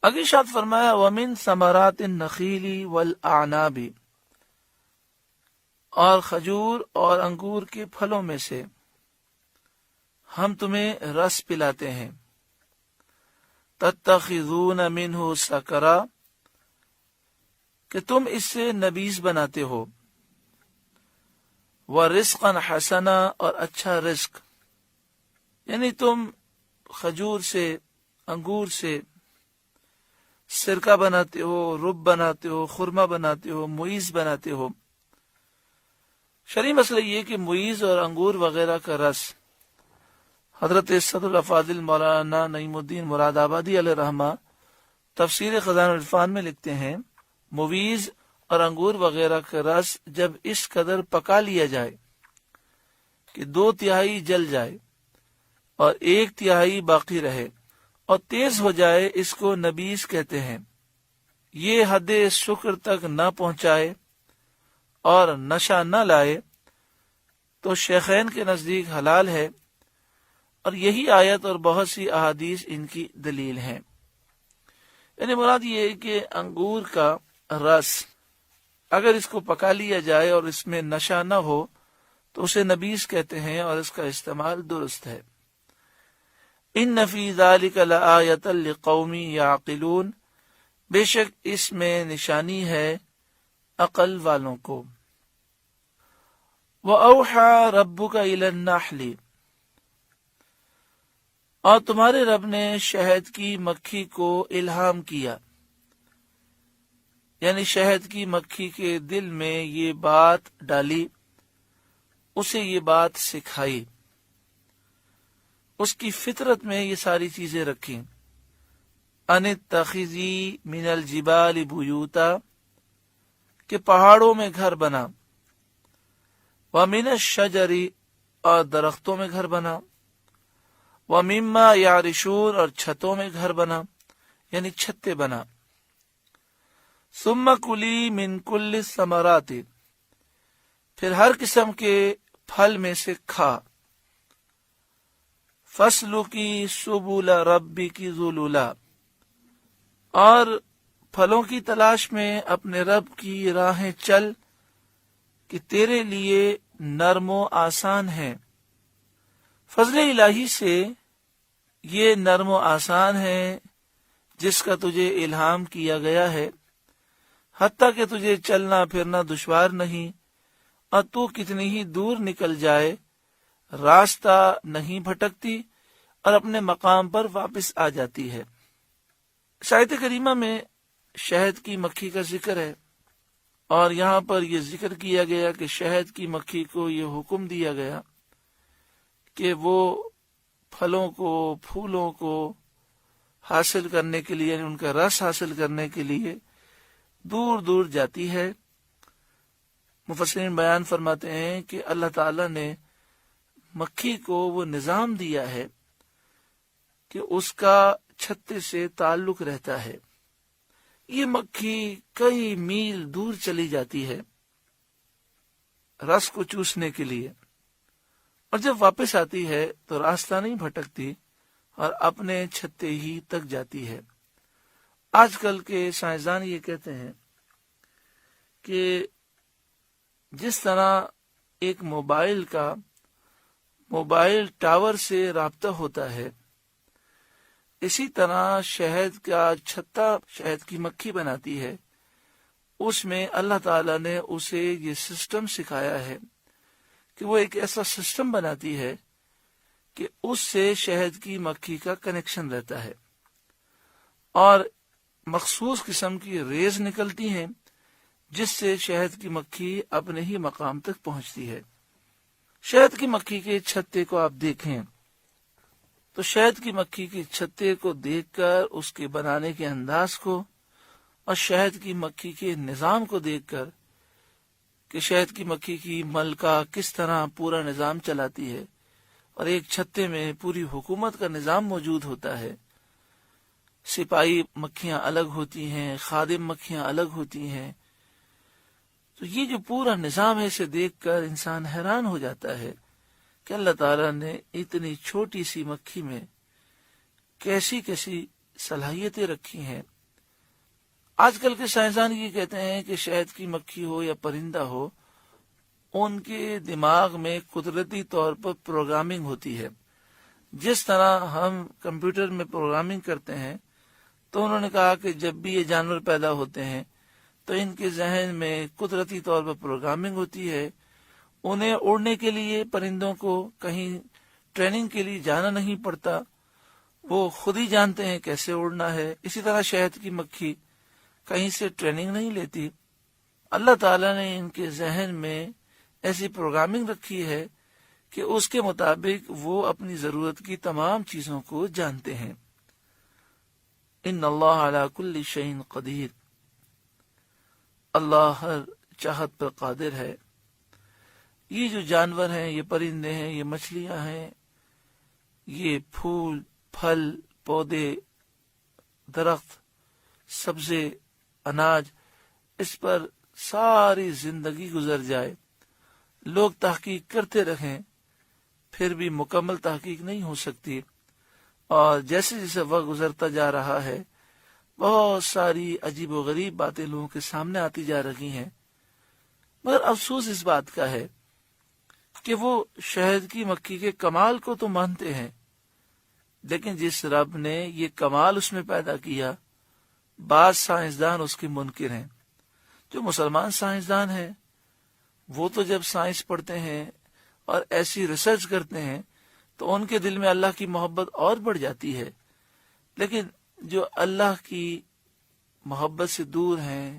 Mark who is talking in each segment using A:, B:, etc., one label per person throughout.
A: اگلی شاد فرمایا وَمِن ثمرات النخیل والأعناب، اور کھجور اور انگور کے پھلوں میں سے ہم تمہیں رس پلاتے ہیں، تتخذون منہ سکرا، کہ تم اس سے نبیذ بناتے ہو، ورزقا حسنا، اور اچھا رزق، یعنی تم کھجور سے انگور سے سرکہ بناتے ہو، رب بناتے ہو، خرما بناتے ہو، معیز بناتے ہو۔ شرعی مسئلہ یہ کہ معیز اور انگور وغیرہ کا رس، حضرت صدر الافاضل مولانا نعیم الدین مراد آبادی علیہ رحمہ تفسیر خزانہ العرفان میں لکھتے ہیں، معیز اور انگور وغیرہ کا رس جب اس قدر پکا لیا جائے کہ 2/3 جل جائے اور 1/3 باقی رہے اور تیز ہو جائے، اس کو نبیذ کہتے ہیں۔ یہ حد سکر تک نہ پہنچائے اور نشہ نہ لائے تو شیخین کے نزدیک حلال ہے، اور یہی آیت اور بہت سی احادیث ان کی دلیل ہیں۔ یعنی مراد یہ ہے کہ انگور کا رس اگر اس کو پکا لیا جائے اور اس میں نشہ نہ ہو تو اسے نبیذ کہتے ہیں، اور اس کا استعمال درست ہے۔ ان فی ذلک لآیۃ لقوم یعقلون، بے شک اس میں نشانی ہے عقل والوں کو۔ وَأَوْحَى رَبُّكَ إِلَى النَّحْلِ، اور تمہارے رب نے شہد کی مکھی کو الہام کیا، یعنی شہد کی مکھی کے دل میں یہ بات ڈالی، اسے یہ بات سکھائی، اس کی فطرت میں یہ ساری چیزیں رکھیں۔ ان اتخذی من الجبال بیوتا، کہ پہاڑوں میں گھر بنا، ومن الشجر، اور درختوں میں گھر بنا، ومما یعرشون، اور چھتوں میں گھر بنا، یعنی چھتے بنا۔ ثم کلی من کل الثمرات، پھر ہر قسم کے پھل میں سے کھا، فسلکی سبل ربک ذللا، اور پھلوں کی تلاش میں اپنے رب کی راہیں چل کہ تیرے لیے نرم و آسان ہے۔ فضل الہی سے یہ نرم و آسان ہے جس کا تجھے الہام کیا گیا ہے، حتیٰ کہ تجھے چلنا پھرنا دشوار نہیں، اور تو کتنی ہی دور نکل جائے راستہ نہیں بھٹکتی اور اپنے مقام پر واپس آ جاتی ہے۔ آیت کریمہ میں شہد کی مکھی کا ذکر ہے، اور یہاں پر یہ ذکر کیا گیا کہ شہد کی مکھی کو یہ حکم دیا گیا کہ وہ پھلوں کو، پھولوں کو حاصل کرنے کے لیے، یعنی ان کا رس حاصل کرنے کے لیے دور دور جاتی ہے۔ مفسرین بیان فرماتے ہیں کہ اللہ تعالیٰ نے مکھی کو وہ نظام دیا ہے کہ اس کا چھتے سے تعلق رہتا ہے۔ یہ مکھی کئی میل دور چلی جاتی ہے رس کو چوسنے کے لیے، اور جب واپس آتی ہے تو راستہ نہیں بھٹکتی اور اپنے چھتے ہی تک جاتی ہے۔ آج کل کے سائنسدان یہ کہتے ہیں کہ جس طرح ایک موبائل کا موبائل ٹاور سے رابطہ ہوتا ہے، اسی طرح شہد کا چھتا شہد کی مکھی بناتی ہے، اس میں اللہ تعالیٰ نے اسے یہ سسٹم سکھایا ہے کہ وہ ایک ایسا سسٹم بناتی ہے کہ اس سے شہد کی مکھی کا کنیکشن رہتا ہے، اور مخصوص قسم کی ریز نکلتی ہیں جس سے شہد کی مکھی اپنے ہی مقام تک پہنچتی ہے۔ شہد کی مکھی کے چھتے کو آپ دیکھیں تو شہد کی مکھی کے چھتے کو دیکھ کر، اس کے بنانے کے انداز کو، اور شہد کی مکھی کے نظام کو دیکھ کر کہ شہد کی مکھی کی ملکہ کس طرح پورا نظام چلاتی ہے، اور ایک چھتے میں پوری حکومت کا نظام موجود ہوتا ہے، سپاہی مکھیاں الگ ہوتی ہیں، خادم مکھیاں الگ ہوتی ہیں، تو یہ جو پورا نظام ہے اسے دیکھ کر انسان حیران ہو جاتا ہے کہ اللہ تعالیٰ نے اتنی چھوٹی سی مکھی میں کیسی کیسی صلاحیتیں رکھی ہیں. آج کل کے سائنسدان یہ کہتے ہیں کہ شہد کی مکھی ہو یا پرندہ ہو، ان کے دماغ میں قدرتی طور پر پروگرامنگ ہوتی ہے. جس طرح ہم کمپیوٹر میں پروگرامنگ کرتے ہیں، تو انہوں نے کہا کہ جب بھی یہ جانور پیدا ہوتے ہیں تو ان کے ذہن میں قدرتی طور پر پروگرامنگ ہوتی ہے. انہیں اڑنے کے لیے پرندوں کو کہیں ٹریننگ کے لیے جانا نہیں پڑتا، وہ خود ہی جانتے ہیں کیسے اڑنا ہے. اسی طرح شہد کی مکھی کہیں سے ٹریننگ نہیں لیتی. اللہ تعالیٰ نے ان کے ذہن میں ایسی پروگرامنگ رکھی ہے کہ اس کے مطابق وہ اپنی ضرورت کی تمام چیزوں کو جانتے ہیں. ان اللہ علی کل شیء قدیر، اللہ ہر چاہت پر قادر ہے. یہ جو جانور ہیں، یہ پرندے ہیں، یہ مچھلیاں ہیں، یہ پھول پھل پودے درخت سبزے اناج، اس پر ساری زندگی گزر جائے، لوگ تحقیق کرتے رہیں، پھر بھی مکمل تحقیق نہیں ہو سکتی. اور جیسے جیسے وقت گزرتا جا رہا ہے، بہت ساری عجیب و غریب باتیں لوگوں کے سامنے آتی جا رہی ہیں. مگر افسوس اس بات کا ہے کہ وہ شہد کی مکھی کے کمال کو تو مانتے ہیں، لیکن جس رب نے یہ کمال اس میں پیدا کیا، بعض سائنسدان اس کے منکر ہیں. جو مسلمان سائنسدان ہیں وہ تو جب سائنس پڑھتے ہیں اور ایسی ریسرچ کرتے ہیں تو ان کے دل میں اللہ کی محبت اور بڑھ جاتی ہے. لیکن جو اللہ کی محبت سے دور ہیں،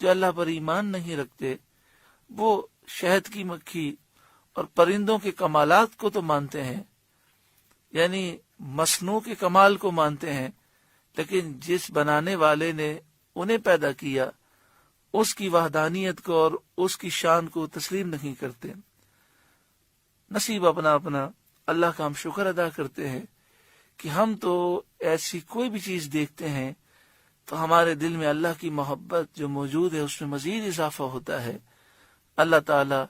A: جو اللہ پر ایمان نہیں رکھتے، وہ شہد کی مکھی اور پرندوں کے کمالات کو تو مانتے ہیں، یعنی مصنوع کے کمال کو مانتے ہیں، لیکن جس بنانے والے نے انہیں پیدا کیا اس کی وحدانیت کو اور اس کی شان کو تسلیم نہیں کرتے. نصیب اپنا اپنا. اللہ کا ہم شکر ادا کرتے ہیں کہ ہم تو ایسی کوئی بھی چیز دیکھتے ہیں تو ہمارے دل میں اللہ کی محبت جو موجود ہے اس میں مزید اضافہ ہوتا ہے. اللہ تعالی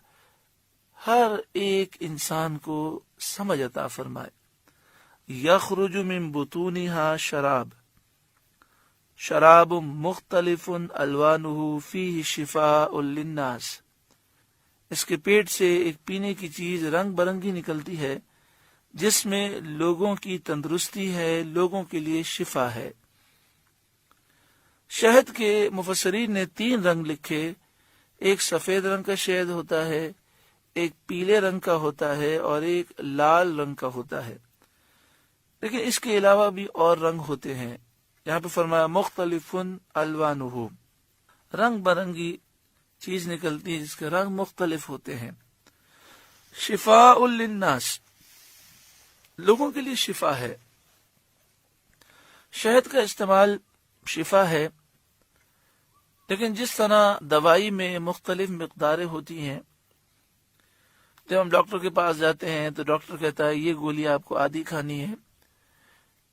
A: ہر ایک انسان کو سمجھ عطا فرمائے. یخرج من بطونها شراب مختلف الوانه فیہ شفاء للناس. اس کے پیٹ سے ایک پینے کی چیز رنگ برنگی نکلتی ہے جس میں لوگوں کی تندرستی ہے، لوگوں کے لیے شفا ہے. شہد کے مفسرین نے 3 رنگ لکھے. ایک سفید رنگ کا شہد ہوتا ہے، ایک پیلے رنگ کا ہوتا ہے اور ایک لال رنگ کا ہوتا ہے. لیکن اس کے علاوہ بھی اور رنگ ہوتے ہیں. یہاں پہ فرمایا مختلف الوانہ، رنگ برنگی چیز نکلتی ہے جس کے رنگ مختلف ہوتے ہیں. شفاء للناس، لوگوں کے لیے شفا ہے. شہد کا استعمال شفا ہے، لیکن جس طرح دوائی میں مختلف مقداریں ہوتی ہیں، جب ہم ڈاکٹر کے پاس جاتے ہیں تو ڈاکٹر کہتا ہے یہ گولی آپ کو آدھی کھانی ہے،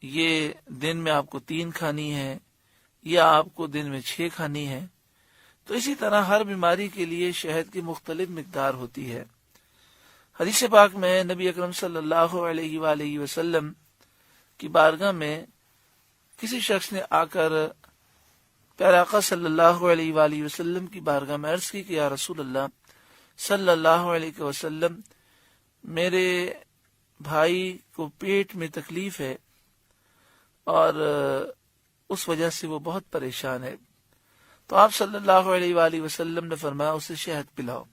A: یہ دن میں آپ کو 3 کھانی ہے، یا آپ کو دن میں 6 کھانی ہے. تو اسی طرح ہر بیماری کے لیے شہد کی مختلف مقدار ہوتی ہے. حدیث پاک میں نبی اکرم صلی اللہ علیہ وآلہ وسلم کی بارگاہ میں کسی شخص نے آ کر پیارے آقا صلی اللہ علیہ وآلہ وسلم کی بارگاہ میں عرض کی کہ یا رسول اللہ صلی اللہ علیہ وسلم، میرے بھائی کو پیٹ میں تکلیف ہے اور اس وجہ سے وہ بہت پریشان ہے. تو آپ صلی اللہ علیہ وآلہ وسلم نے فرمایا اسے شہد پلاؤ.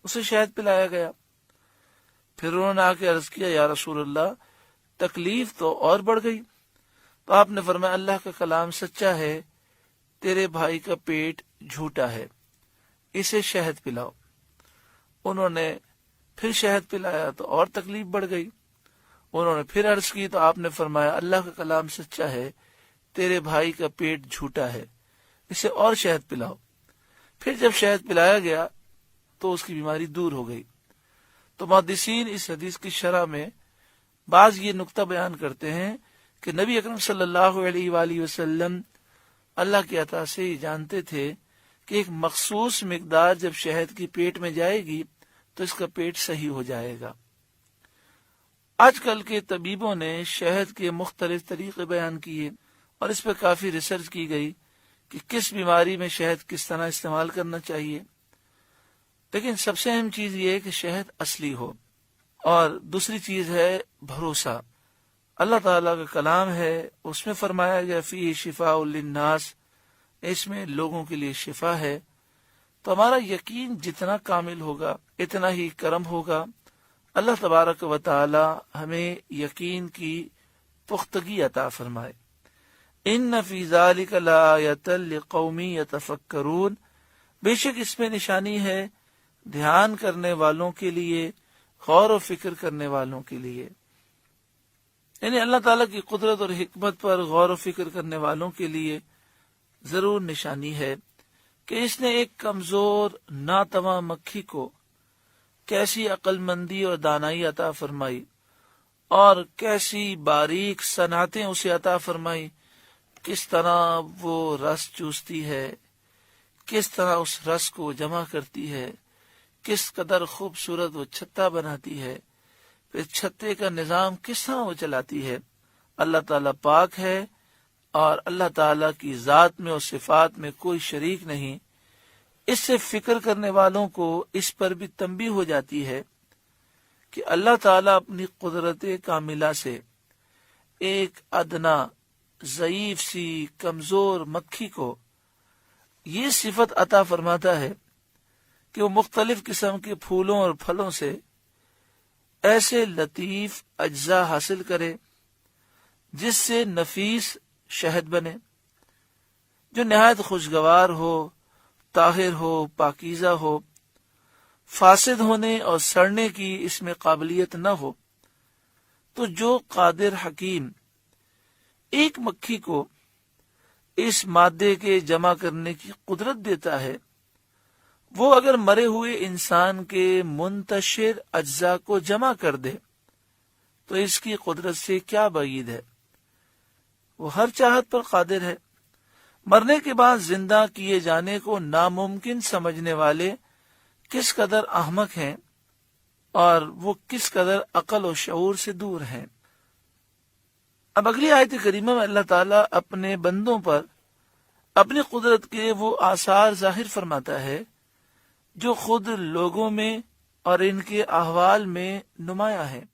A: اسے شہد پلایا گیا. پھر انہوں نے آ کے عرض کیا یا رسول اللہ تکلیف تو اور بڑھ گئی. تو آپ نے فرمایا اللہ کا کلام سچا ہے، تیرے بھائی کا پیٹ جھوٹا ہے، اسے شہد پلاؤ. انہوں نے پھر شہد پلایا تو اور تکلیف بڑھ گئی. انہوں نے پھر عرض کی تو آپ نے فرمایا اللہ کا کلام سچا ہے، تیرے بھائی کا پیٹ جھوٹا ہے، اسے اور شہد پلاؤ. پھر جب شہد پلایا گیا تو اس کی بیماری دور ہو گئی. تو محدثین اس حدیث کی شرح میں بعض یہ نقطہ بیان کرتے ہیں کہ نبی اکرم صلی اللہ علیہ وآلہ وسلم اللہ کی عطا سے یہ جانتے تھے کہ ایک مخصوص مقدار جب شہد کی پیٹ میں جائے گی تو اس کا پیٹ صحیح ہو جائے گا. آج کل کے طبیبوں نے شہد کے مختلف طریقے بیان کیے اور اس پہ کافی ریسرچ کی گئی کہ کس بیماری میں شہد کس طرح استعمال کرنا چاہیے، لیکن سب سے اہم چیز یہ ہے کہ شہد اصلی ہو، اور دوسری چیز ہے بھروسہ۔ اللہ تعالیٰ کا کلام ہے، اس میں فرمایا گیا فیہ شفاء للناس، اس میں لوگوں کے لیے شفا ہے۔ تو ہمارا یقین جتنا کامل ہوگا اتنا ہی کرم ہوگا۔ اللہ تبارک و تعالی ہمیں یقین کی پختگی عطا فرمائے۔ ان فی ذلک لآیۃ لقوم یتفکرون، بے شک اس میں نشانی ہے دھیان کرنے والوں کے لیے، غور و فکر کرنے والوں کے لیے، یعنی اللہ تعالیٰ کی قدرت اور حکمت پر غور و فکر کرنے والوں کے لیے ضرور نشانی ہے کہ اس نے ایک کمزور ناتواں مکھی کو کیسی عقل مندی اور دانائی عطا فرمائی، اور کیسی باریک صنعتیں اسے عطا فرمائی، کس طرح وہ رس چوستی ہے، کس طرح اس رس کو جمع کرتی ہے، کس قدر خوبصورت وہ چھتا بناتی ہے، پھر چھتے کا نظام کس طرح وہ چلاتی ہے۔ اللہ تعالیٰ پاک ہے اور اللہ تعالیٰ کی ذات میں اور صفات میں کوئی شریک نہیں۔ اس سے فکر کرنے والوں کو اس پر بھی تنبیہ ہو جاتی ہے کہ اللہ تعالیٰ اپنی قدرت کاملہ سے ایک ادنا ضعیف سی کمزور مکھی کو یہ صفت عطا فرماتا ہے کہ وہ مختلف قسم کے پھولوں اور پھلوں سے ایسے لطیف اجزاء حاصل کرے جس سے نفیس شہد بنے، جو نہایت خوشگوار ہو، طاہر ہو، پاکیزہ ہو، فاسد ہونے اور سڑنے کی اس میں قابلیت نہ ہو۔ تو جو قادر حکیم ایک مکھی کو اس مادے کے جمع کرنے کی قدرت دیتا ہے، وہ اگر مرے ہوئے انسان کے منتشر اجزاء کو جمع کر دے تو اس کی قدرت سے کیا بعید ہے۔ وہ ہر چاہت پر قادر ہے۔ مرنے کے بعد زندہ کیے جانے کو ناممکن سمجھنے والے کس قدر احمق ہیں اور وہ کس قدر عقل و شعور سے دور ہیں۔ اب اگلی آیت کریمہ میں اللہ تعالیٰ اپنے بندوں پر اپنی قدرت کے وہ آثار ظاہر فرماتا ہے جو خود لوگوں میں اور ان کے احوال میں نمایاں ہیں۔